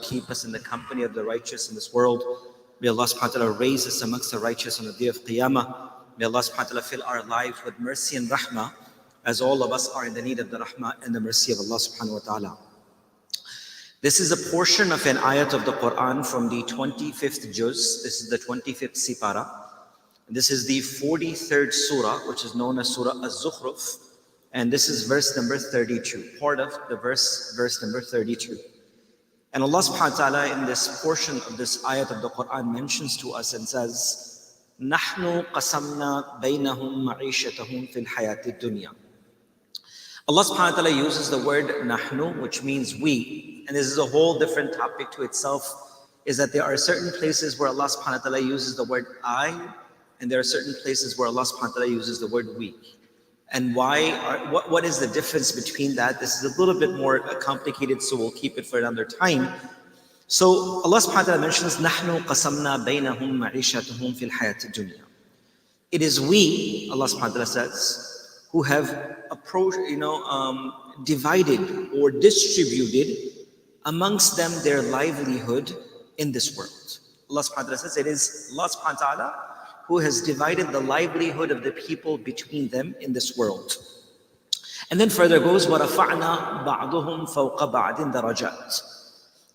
keep us in the company of the righteous in this world. May Allah subhanahu wa ta'ala raise us amongst the righteous on the day of Qiyamah. May Allah subhanahu wa ta'ala fill our lives with mercy and rahmah, as all of us are in the need of the rahmah and the mercy of Allah subhanahu wa ta'ala. This is a portion of an ayat of the Quran from the 25th juz. This is the 25th sipara. This is the 43rd surah, which is known as Surah Az-Zukhruf. And this is verse number 32, part of the verse number 32. And Allah subhanahu wa ta'ala in this portion of this ayat of the Quran mentions to us and says, نَحْنُ قَسَمْنَا بَيْنَهُمْ مَعِيشَتَهُمْ فِي الْحَيَاةِ الدُّنْيَا. Allah subhanahu wa ta'ala uses the word nahnu, which means we. And this is a whole different topic to itself, is that there are certain places where Allah subhanahu wa ta'ala uses the word I, and there are certain places where Allah subhanahu wa ta'ala uses the word we. And what is the difference between that? This is a little bit more complicated, so we'll keep it for another time. So Allah subhanahu wa ta'ala mentions, نَحْنُ قَسَمْنَا بَيْنَهُمْ مَعِيشَتُهُمْ فِي الْحَيَاةِ الدُّنْيا. It is we, Allah subhanahu wa ta'ala says, who have divided or distributed amongst them their livelihood in this world. Allah subhanahu wa ta'ala says, it is Allah subhanahu wa ta'ala who has divided the livelihood of the people between them in this world. And then further goes, وَرَفَعْنَا بَعْضُهُمْ فَوْقَ بَعْدٍ دَرَجَاتٍ.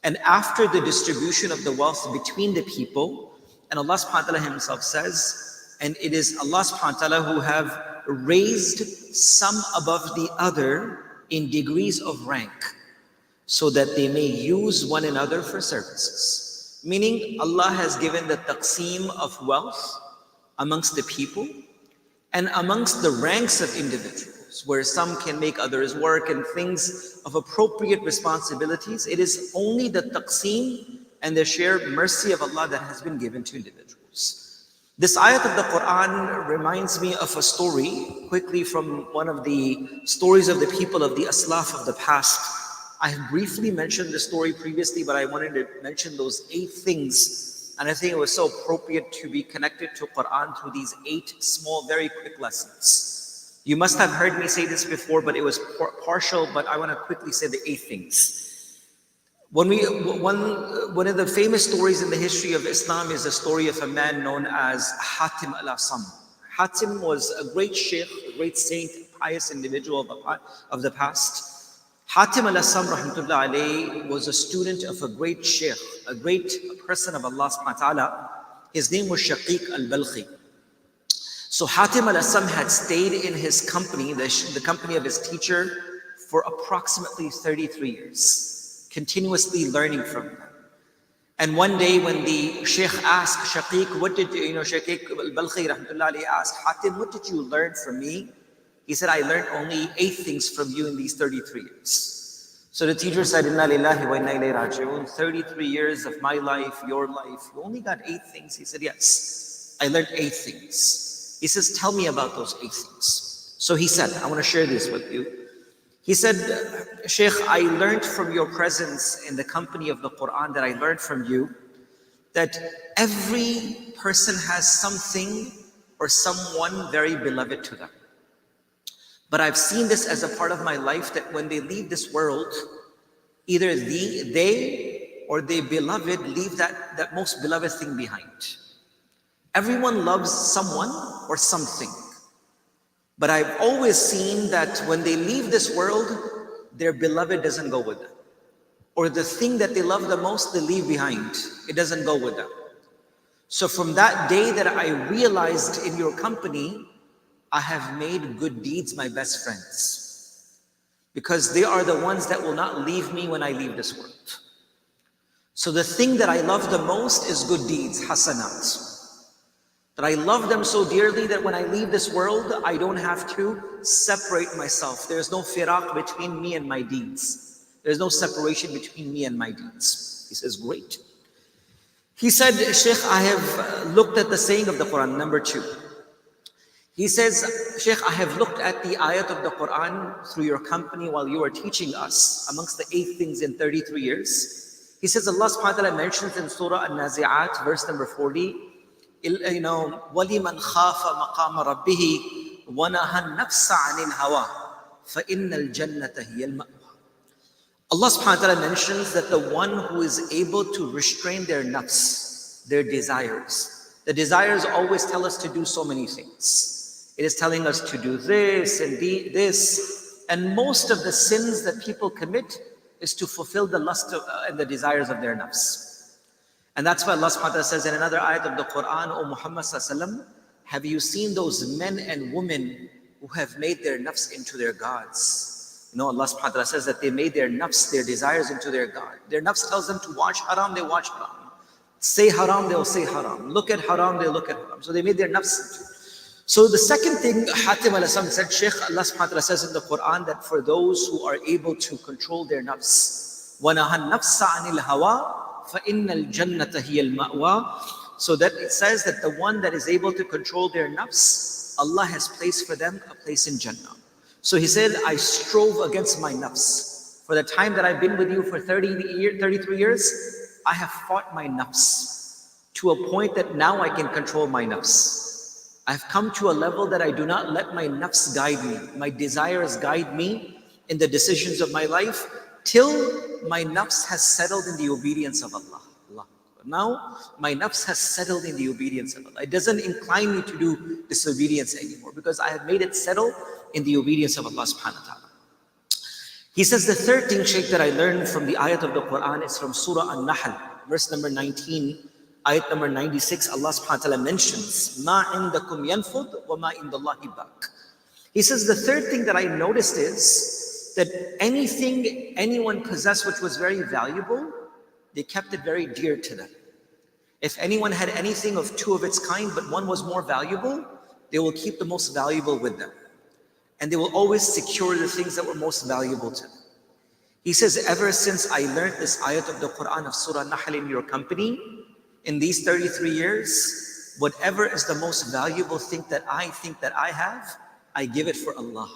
And after the distribution of the wealth between the people, and Allah subhanahu wa ta'ala himself says, and it is Allah subhanahu wa ta'ala who have raised some above the other in degrees of rank, so that they may use one another for services. Meaning Allah has given the taqseem of wealth amongst the people and amongst the ranks of individuals, where some can make others work and things of appropriate responsibilities. It is only the taqseem and the sheer mercy of Allah that has been given to individuals. This ayat of the Quran reminds me of a story, quickly from one of the stories of the people of the Aslaf of the past. I have briefly mentioned the story previously, but I wanted to mention those 8 things. And I think it was so appropriate to be connected to Quran through these 8 small, very quick lessons. You must have heard me say this before, but it was partial, but I want to quickly say the 8 things. One of the famous stories in the history of Islam is the story of a man known as Hatim al-Asam. Hatim was a great sheikh, a great saint, pious individual of the past. Hatim al-Asam rahmatullah alayhi was a student of a great sheikh, a great person of Allah subhanahu wa ta'ala. His name was Shaqiq al-Balkhi. So Hatim al-Asam had stayed in his company, the company of his teacher, for approximately 33 years. Continuously learning from them. And one day when the sheikh asked Shaqiq, Shaqiq al-Balkhi rahmatullah alayhi asked, Hatim, what did you learn from me? He said, I learned only 8 things from you in these 33 years. So the teacher said, Inna lillahi wa inna ilayhi raji'un. 33 years of my life, your life, you only got 8 things? He said, yes, I learned 8 things. He says, tell me about those 8 things. So he said, I want to share this with you. He said, Sheikh, I learned from your presence in the company of the Quran that I learned from you that every person has something or someone very beloved to them. But I've seen this as a part of my life that when they leave this world, either they or their beloved leave that most beloved thing behind. Everyone loves someone or something. But I've always seen that when they leave this world, their beloved doesn't go with them. Or the thing that they love the most, they leave behind. It doesn't go with them. So from that day that I realized in your company, I have made good deeds my best friends. Because they are the ones that will not leave me when I leave this world. So the thing that I love the most is good deeds, hasanat. That I love them so dearly that when I leave this world, I don't have to separate myself. There's no firaq between me and my deeds. There's no separation between me and my deeds. He says, great. He said, Sheikh, I have looked at the saying of the Quran, number 2. He says, Sheikh, I have looked at the ayat of the Quran through your company while you were teaching us amongst the 8 things in 33 years. He says, Allah subhanahu wa ta'ala mentions in Surah An-Nazi'at, verse number 40, وَلِمَنْ خَافَ مَقَامَ رَبِّهِ وَنَهَى النَّفْسَ عَنِ الْهَوَى فَإِنَّ الْجَنَّةَ هِيَ الْمَأْوَى. Allah subhanahu wa ta'ala mentions that the one who is able to restrain their nafs, their desires. The desires always tell us to do so many things. It is telling us to do this and this. And most of the sins that people commit is to fulfill the lust and the desires of their nafs. And that's why Allah subhanahu wa ta'ala says in another ayat of the Quran, O Muhammad sallallahu alaihi wasallam, have you seen those men and women who have made their nafs into their gods? You know, Allah subhanahu wa ta'ala says that they made their nafs, their desires into their God. Their nafs tells them to watch haram, they watch haram. Say haram, they'll say haram. Look at haram, they'll look at haram. So they made their nafs into. So the second thing Hatim al-Asam said, Shaykh, Allah subhanahu wa ta'ala says in the Quran that for those who are able to control their nafs, وَنَهَا النَّفْسَ عَنِ الْهَوَىٰ فَإِنَّ الْجَنَّةَ هِيَ الْمَأْوَىٰ. So that it says that the one that is able to control their nafs, Allah has placed for them a place in Jannah. So he said, I strove against my nafs. For the time that I've been with you for 33 years, I have fought my nafs to a point that now I can control my nafs. I've come to a level that I do not let my nafs guide me. My desires guide me in the decisions of my life till my nafs has settled in the obedience of Allah. Now, my nafs has settled in the obedience of Allah. It doesn't incline me to do disobedience anymore because I have made it settle in the obedience of Allah subhanahu wa ta'ala. He says the third thing, Shaykh, that I learned from the ayat of the Quran is from Surah An-Nahl, verse number 19, ayat number 96. Allah subhanahu wa ta'ala mentions, مَا عِنْدَكُمْ يَنْفُدْ وَمَا عِنْدَ اللَّهِ بَاقٍ. He says the third thing that I noticed is that anything anyone possessed which was very valuable, they kept it very dear to them. If anyone had anything of two of its kind, but one was more valuable, they will keep the most valuable with them. And they will always secure the things that were most valuable to them. He says, ever since I learned this ayat of the Quran of Surah Nahl in your company, in these 33 years, whatever is the most valuable thing that I have, I give it for Allah.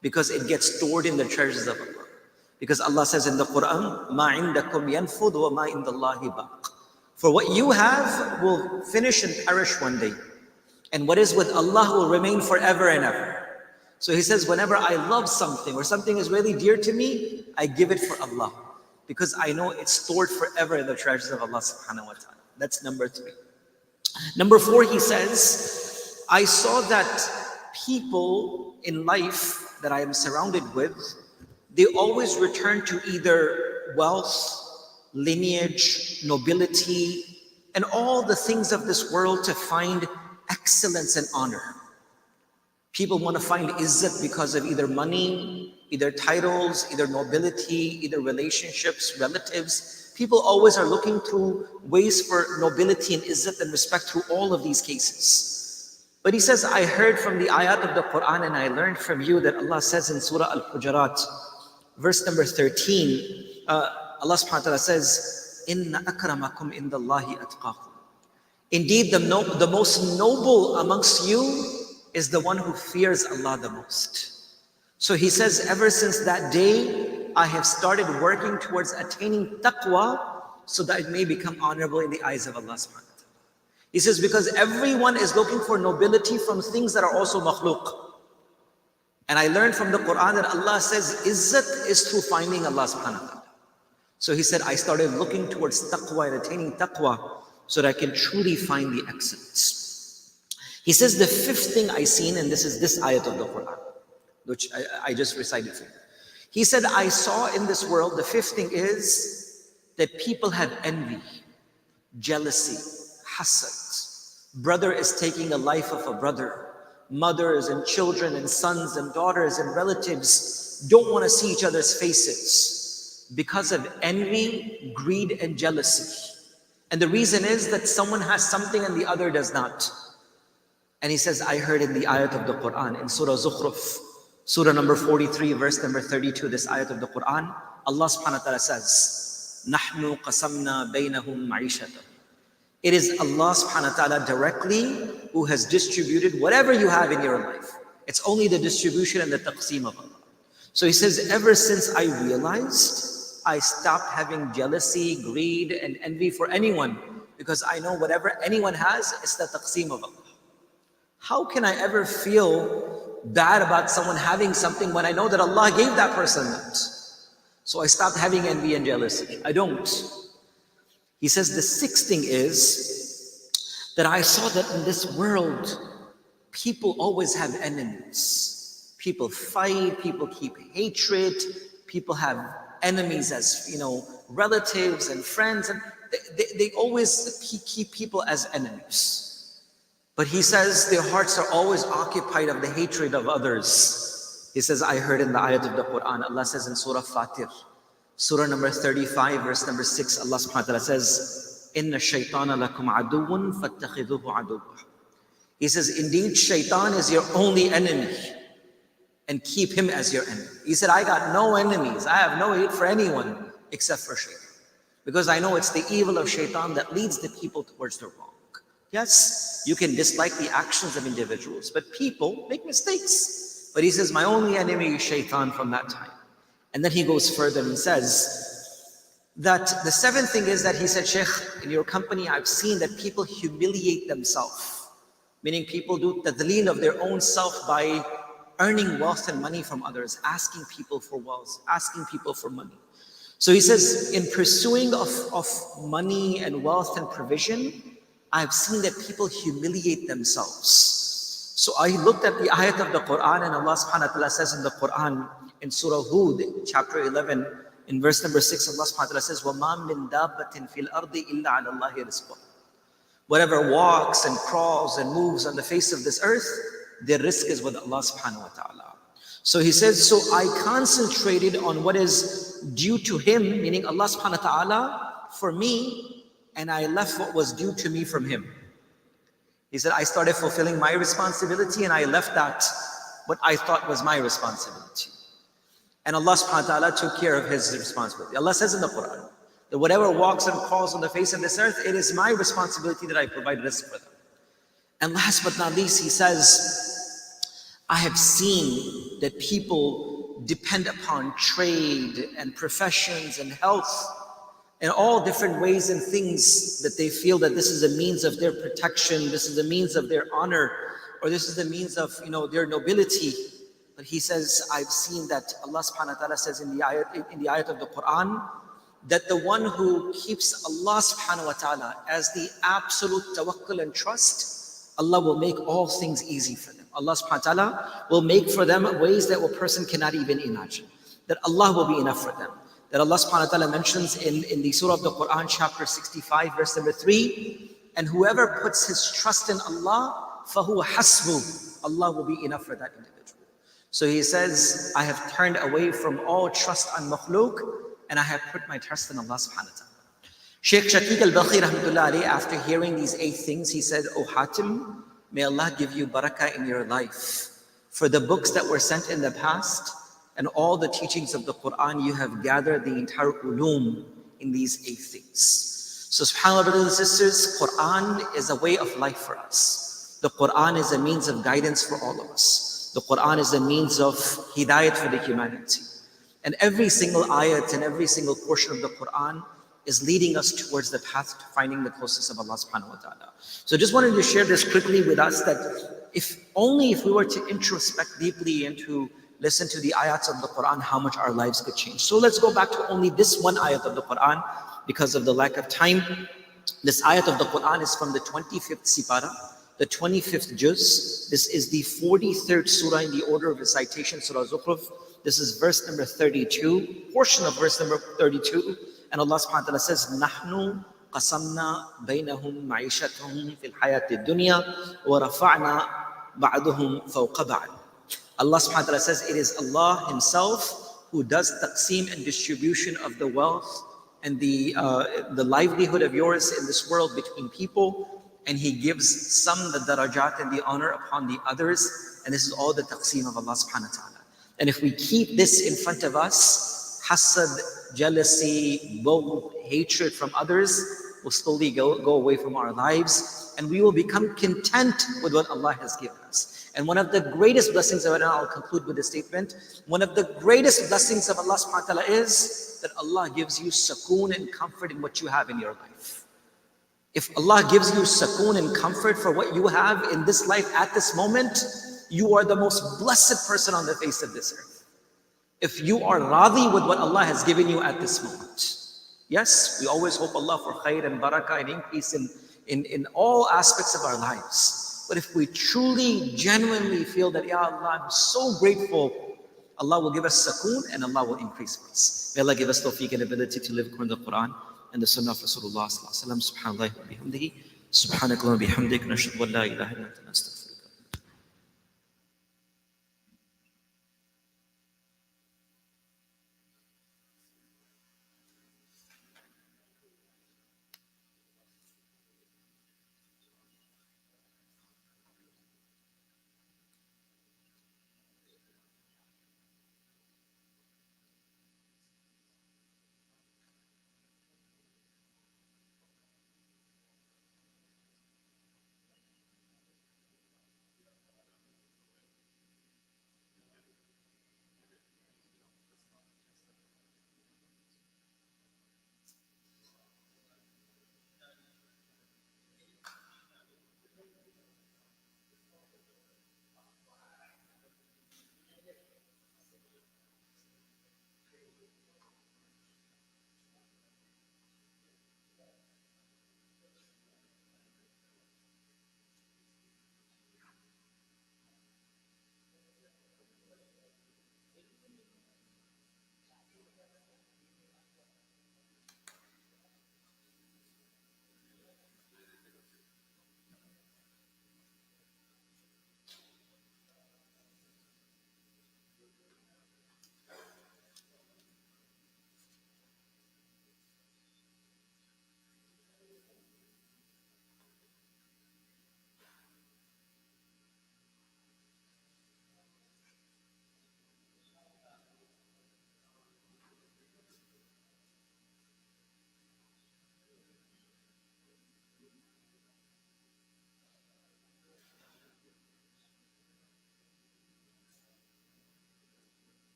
Because it gets stored in the treasures of Allah. Because Allah says in the Quran, مَا عِنْدَكُمْ يَنْفُدْ وَمَا عِنْدَ اللَّهِ بَاقٍ. For what you have will finish and perish one day. And what is with Allah will remain forever and ever. So he says, whenever I love something or something is really dear to me, I give it for Allah. Because I know it's stored forever in the treasures of Allah subhanahu wa ta'ala. That's number 3. Number 4, he says, I saw that people in life that I am surrounded with, they always return to either wealth, lineage, nobility, and all the things of this world to find excellence and honor. People want to find izzat because of either money, either titles, either nobility, either relationships, relatives. People always are looking through ways for nobility and izzat and respect through all of these cases. But he says, I heard from the ayat of the Quran and I learned from you that Allah says in Surah Al-Hujurat, verse number 13, Allah subhanahu wa ta'ala says, Inna akramakum indallahi atqakum. Indeed, the most noble amongst you is the one who fears Allah the most. So he says, ever since that day, I have started working towards attaining taqwa so that it may become honorable in the eyes of Allah subhanahu wa ta'ala. He says, because everyone is looking for nobility from things that are also makhluq. And I learned from the Quran that Allah says, izzat is through finding Allah subhanahu wa ta'ala. So he said, I started looking towards taqwa and attaining taqwa so that I can truly find the excellence. He says the fifth thing I seen, and this is this ayat of the Quran, which I just recited for you. He said, I saw in this world, the fifth thing is that people have envy, jealousy, hasad. Brother is taking the life of a brother. Mothers and children and sons and daughters and relatives don't want to see each other's faces because of envy, greed, and jealousy. And the reason is that someone has something and the other does not. And he says, I heard in the ayat of the Quran, in Surah Zukhruf, Surah number 43, verse number 32, this ayat of the Quran, Allah subhanahu wa ta'ala says, نَحْنُ قَسَمْنَا بَيْنَهُمْ مَعِيشَةً. It is Allah subhanahu wa ta'ala directly who has distributed whatever you have in your life. It's only the distribution and the taqseem of Allah. So he says, ever since I realized, I stopped having jealousy, greed, and envy for anyone, because I know whatever anyone has, it's the taqseem of Allah. How can I ever feel bad about someone having something when I know that Allah gave that person that? So I stopped having envy and jealousy. I don't. He says the sixth thing is that I saw that in this world, people always have enemies. People fight, people keep hatred, people have enemies as, relatives and friends, and they always keep people as enemies. But he says their hearts are always occupied of the hatred of others. He says, I heard in the ayat of the Quran, Allah says in Surah Fatir, Surah number 35, verse number 6, Allah subhanahu wa ta'ala says, Inna shaytana lakum aduwwun fattakhidhuhu aduwwa. He says, indeed, shaitan is your only enemy, and keep him as your enemy. He said, I got no enemies. I have no hate for anyone except for shaitan. Because I know it's the evil of shaitan that leads the people towards the wrong. Yes, you can dislike the actions of individuals, but people make mistakes. But he says, my only enemy is shaitan from that time. And then he goes further and says that the seventh thing is that he said, Sheikh, in your company, I've seen that people humiliate themselves. Meaning people do tadleel of their own self by earning wealth and money from others, asking people for wealth, asking people for money. So he says, in pursuing of money and wealth and provision, I've seen that people humiliate themselves. So I looked at the ayat of the Quran, and Allah subhanahu wa ta'ala says in the Quran, in Surah Hud, chapter 11, in verse number 6, Allah subhanahu wa ta'ala says, وَمَا مِن دَابَّةٍ فِي الْأَرْضِ إِلَّا عَلَى اللَّهِ رِزْقُهَا. Whatever walks and crawls and moves on the face of this earth, their risk is with Allah subhanahu wa ta'ala. So he says, so I concentrated on what is due to him, meaning Allah subhanahu wa ta'ala, for me, and I left what was due to me from him. He said, I started fulfilling my responsibility and I left that, what I thought was my responsibility. And Allah subhanahu wa ta'ala took care of his responsibility. Allah says in the Quran, that whatever walks and crawls on the face of this earth, it is my responsibility that I provide risk for them. And last but not least, he says, I have seen that people depend upon trade and professions and health and all different ways and things that they feel that this is a means of their protection, this is a means of their honor, or this is the means of their nobility. But he says, I've seen that Allah subhanahu wa ta'ala says in the ayat of the Quran, that the one who keeps Allah subhanahu wa ta'ala as the absolute tawakkul and trust, Allah will make all things easy for them. Allah subhanahu wa ta'ala will make for them ways that a person cannot even imagine. That Allah will be enough for them. That Allah subhanahu wa ta'ala mentions in the surah of the Quran, chapter 65, verse number 3, and whoever puts his trust in Allah, فَهُوَ حَسْبُهُ, Allah will be enough for that individual. So he says, I have turned away from all trust on makhluk, and I have put my trust in Allah subhanahu wa ta'ala. Shaykh Shaqiq al-Balkhi rahmatullah alayhi, after hearing these 8 things, he said, O Hatim, may Allah give you barakah in your life. For the books that were sent in the past, and all the teachings of the Quran, you have gathered the entire ulum in these 8 things. So subhanAllah, brothers and sisters, Quran is a way of life for us. The Quran is a means of guidance for all of us. The Quran is a means of hidayat for the humanity. And every single ayat and every single portion of the Quran is leading us towards the path to finding the closest of Allah subhanahu wa ta'ala. So just wanted to share this quickly with us, that if we were to introspect deeply and to listen to the ayats of the Quran, how much our lives could change. So let's go back to only this one ayat of the Quran because of the lack of time. This ayat of the Quran is from the 25th Sipara, the 25th Juz. This is the 43rd surah in the order of recitation, Surah Zukhruf. This is verse number 32, portion of verse number 32. And Allah subhanahu wa ta'ala says, نَحْنُ قَسَمْنَا بَيْنَهُمْ مَعِيشَتَهُمْ فِي الْحَيَاةِ الدُّنْيَا وَرَفَعْنَا بَعْضُهُمْ فَوْقَ بَعْضٍ. Allah subhanahu wa ta'ala says, it is Allah Himself who does taqseem and distribution of the wealth and the livelihood of yours in this world between people. And He gives some the darajat and the honor upon the others. And this is all the taqseem of Allah subhanahu wa ta'ala. And if we keep this in front of us, hasad, jealousy, bughd, hatred from others will slowly go away from our lives, and we will become content with what Allah has given us. And one of the greatest blessings of Allah, I'll conclude with this statement, one of the greatest blessings of Allah subhanahu wa ta'ala is that Allah gives you sukoon and comfort in what you have in your life. If Allah gives you sukoon and comfort for what you have in this life at this moment, you are the most blessed person on the face of this earth. if you are radi with what Allah has given you at this moment. Yes, we always hope Allah for khair and barakah and increase in all aspects of our lives. But if we truly, genuinely feel that, Ya Allah, I'm so grateful, Allah will give us sakoon and Allah will increase for us. May Allah give us tawfiq and ability to live according to the Quran and the Sunnah of Rasulullah sallallahu alaihi wasallam. Subhanallah wa bihamdihi. Subhanakallah wa bihamdik. Nashhadu an la ilaha illa anta.